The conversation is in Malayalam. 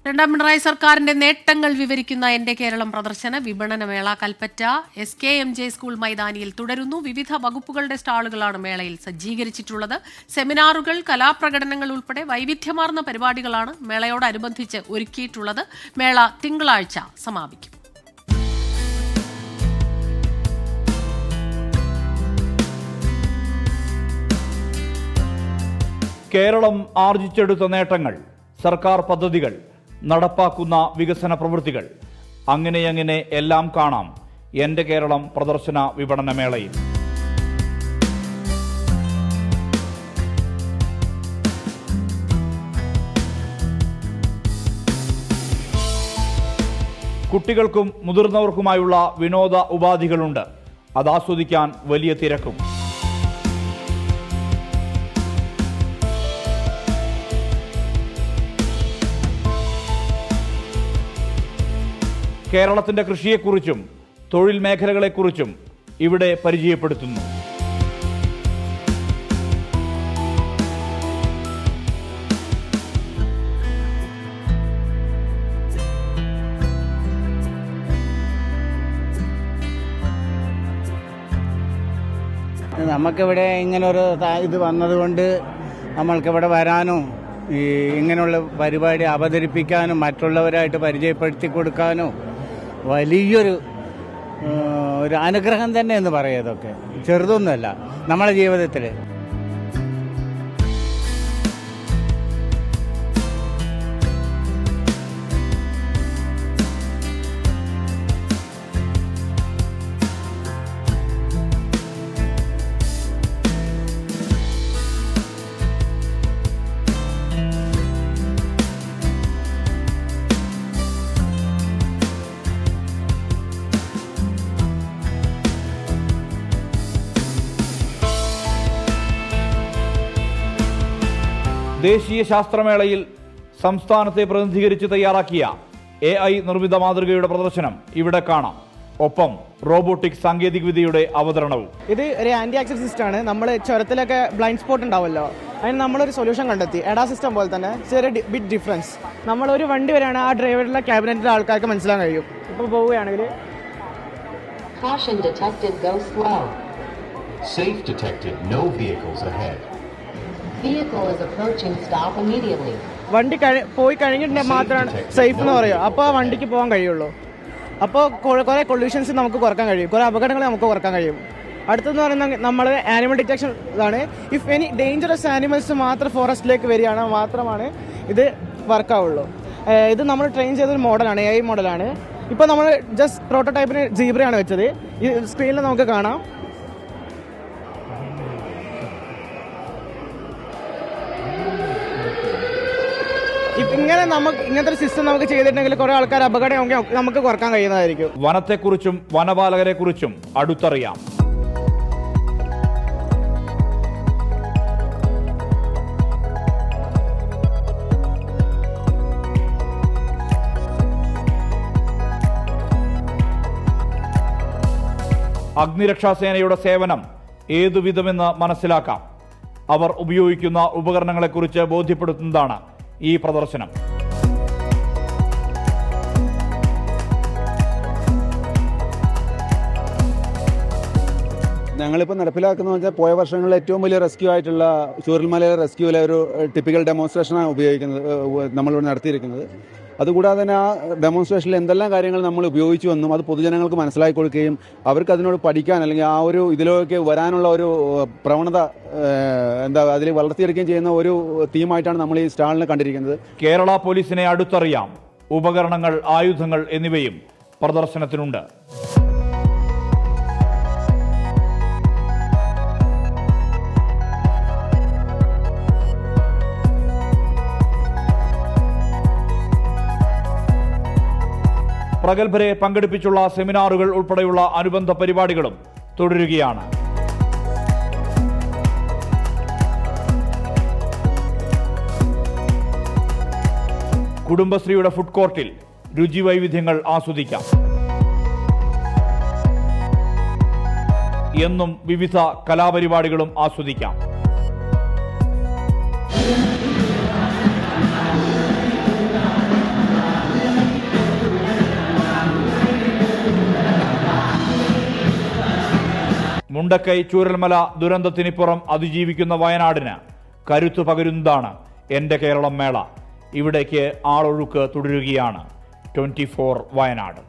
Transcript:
രണ്ടാം പിണറായി സർക്കാരിന്റെ നേട്ടങ്ങൾ വിവരിക്കുന്ന എന്റെ കേരളം പ്രദർശന വിപണനമേള കൽപ്പറ്റ SKMJ സ്കൂൾ മൈതാനിയിൽ തുടരുന്നു. വിവിധ വകുപ്പുകളുടെ സ്റ്റാളുകളാണ് മേളയിൽ സജ്ജീകരിച്ചിട്ടുള്ളത്. സെമിനാറുകൾ, കലാപ്രകടനങ്ങൾ ഉൾപ്പെടെ വൈവിധ്യമാർന്ന പരിപാടികളാണ് മേളയോടനുബന്ധിച്ച് ഒരുക്കിയിട്ടുള്ളത്. മേള തിങ്കളാഴ്ച സമാപിക്കും. കേരളം ആർജിച്ചെടുത്ത നേട്ടങ്ങൾ, സർക്കാർ പദ്ധതികൾ, നടപ്പാക്കുന്ന വികസന പ്രവൃത്തികൾ, അങ്ങനെ എല്ലാം കാണാം എന്റെ കേരളം പ്രദർശന വിപണനമേളയിൽ. കുട്ടികൾക്കും മുതിർന്നവർക്കുമായുള്ള വിനോദ ഉപാധികളുണ്ട്. അതാസ്വദിക്കാൻ വലിയ തിരക്കും. കേരളത്തിന്റെ കൃഷിയെക്കുറിച്ചും തൊഴിൽ മേഖലകളെക്കുറിച്ചും ഇവിടെ പരിചയപ്പെടുത്തുന്നു. നമുക്കിവിടെ ഇങ്ങനൊരു ഇത് വന്നതുകൊണ്ട് നമ്മൾക്കിവിടെ വരാനും ഇങ്ങനെയുള്ള പരിപാടി അവതരിപ്പിക്കാനും മറ്റുള്ളവരായിട്ട് പരിചയപ്പെടുത്തി കൊടുക്കാനും വലിയൊരു അനുഗ്രഹം തന്നെ എന്ന് പറയാം. ഇതൊക്കെ ചെറുതൊന്നുമല്ല നമ്മുടെ ജീവിതത്തിൽ. ദേശീയ ശാസ്ത്രമേളയിൽ സംസ്ഥാനത്തെ പ്രതിനിധീകരിച്ച് തയ്യാറാക്കിയ AI നിർമ്മിത മാതൃകയുടെ പ്രദർശനം ഇവിടെ കാണാം. ഒപ്പം റോബോട്ടിക് സാങ്കേതികവിദ്യയുടെ അവതരണവും. ഇത് ഒരു ആന്റി ആക്സിഡന്റ് സിസ്റ്റം ആണ്. നമ്മൾ ചുരത്തിലൊക്കെ ബ്ലൈൻഡ് സ്പോട്ട് ഉണ്ടാവുമല്ലോ, അതിന് നമ്മളൊരു സൊല്യൂഷൻ കണ്ടെത്തി. എഡാ സിസ്റ്റം പോലെ തന്നെ ചെറിയ ബിറ്റ് ഡിഫറൻസ്. നമ്മളൊരു വണ്ടി വരെയാണ് ആ ഡ്രൈവറിലെ ക്യാബിനറ്റിലെ ആൾക്കാർക്ക് മനസ്സിലാക്കാൻ കഴിയും. ഇപ്പോൾ പോവുകയാണെങ്കിൽ വണ്ടി പോയി കഴിഞ്ഞിട്ടുണ്ടെങ്കിൽ മാത്രമാണ് സേഫ് എന്ന് പറയുക. അപ്പോൾ ആ വണ്ടിക്ക് പോകാൻ കഴിയുള്ളൂ. അപ്പോൾ കുറേ കൊള്യൂഷൻസ് നമുക്ക് കുറക്കാൻ കഴിയും, കുറേ അപകടങ്ങൾ നമുക്ക് കുറക്കാൻ കഴിയും. അടുത്തെന്ന് പറയുന്നത് നമ്മൾ ആനിമൽ ഡിറ്റക്ഷൻ ഇതാണ്. ഇഫ് എനി ഡേഞ്ചറസ് ആനിമൽസ് മാത്രം ഫോറസ്റ്റിലേക്ക് വരികയാണ് മാത്രമാണ് ഇത് വർക്കാവുള്ളൂ. ഇത് നമ്മൾ ട്രെയിൻ ചെയ്തൊരു മോഡലാണ്, AI മോഡലാണ്. ഇപ്പോൾ നമ്മൾ ജസ്റ്റ് പ്രോട്ടോടൈപ്പിന് സീബ്രയാണ് വെച്ചത്. ഈ സ്ക്രീനിൽ നമുക്ക് കാണാം. ഇങ്ങനെ ഇങ്ങനത്തെ ഒരു സിസ്റ്റം നമുക്ക് ചെയ്തിട്ടുണ്ടെങ്കിൽ കുറെ ആൾക്കാർ അപകടം നമുക്ക് കുറക്കാൻ കഴിയുന്നതായിരിക്കും. വനത്തെക്കുറിച്ചും വനപാലകരെ കുറിച്ചും അടുത്തറിയാം. അഗ്നിരക്ഷാസേനയുടെ സേവനം ഏതുവിധമെന്ന് മനസ്സിലാക്കാം. അവർ ഉപയോഗിക്കുന്ന ഉപകരണങ്ങളെക്കുറിച്ച് ബോധ്യപ്പെടുത്തുന്നതാണ് ഈ പ്രദർശനം. ഞങ്ങളിപ്പോൾ നടപ്പിലാക്കുന്ന വെച്ചാൽ പോയ വർഷങ്ങളിൽ ഏറ്റവും വലിയ റെസ്ക്യൂ ആയിട്ടുള്ള ചൂരൽമലയിലെ റെസ്ക്യൂവിലെ ഒരു ടിപ്പിക്കൽ ഡെമോൺസ്ട്രേഷനാണ് ഉപയോഗിക്കുന്നത്, നമ്മളിവിടെ നടത്തിയിരിക്കുന്നത്. അതുകൂടാതെ തന്നെ ആ ഡെമോൺസ്ട്രേഷനിൽ എന്തെല്ലാം കാര്യങ്ങൾ നമ്മൾ ഉപയോഗിച്ചു എന്നും അത് പൊതുജനങ്ങൾക്ക് മനസ്സിലാക്കി കൊടുക്കുകയും അവർക്ക് അതിനോട് പഠിക്കാൻ അല്ലെങ്കിൽ ആ ഒരു ഇതിലേക്ക് വരാനുള്ള ഒരു പ്രവണത അതിൽ വളർത്തിയെടുക്കുകയും ചെയ്യുന്ന ഒരു തീമായിട്ടാണ് നമ്മൾ ഈ സ്റ്റാളിനെ കണ്ടിരിക്കുന്നത്. കേരള പോലീസിനെ അടുത്തറിയാം. ഉപകരണങ്ങൾ, ആയുധങ്ങൾ എന്നിവയും പ്രദർശനത്തിനുണ്ട്. പ്രഗത്ഭരെ പങ്കെടുപ്പിച്ചുള്ള സെമിനാറുകൾ ഉൾപ്പെടെയുള്ള അനുബന്ധ പരിപാടികളും തുടരുകയാണ്. കുടുംബശ്രീയുടെ ഫുഡ് കോർട്ടിൽ രുചി വൈവിധ്യങ്ങൾ ആസ്വദിക്കാം. എന്നും വിവിധ കലാപരിപാടികളും ആസ്വദിക്കാം. മുണ്ടക്കൈ ചൂരൽമല ദുരന്തത്തിനിപ്പുറം അതിജീവിക്കുന്ന വയനാടിന് കരുത്തു പകരുന്നതാണ് എൻ്റെ കേരളം മേള. ഇവിടേക്ക് ആളൊഴുക്ക് തുടരുകയാണ്. 24 വയനാട്.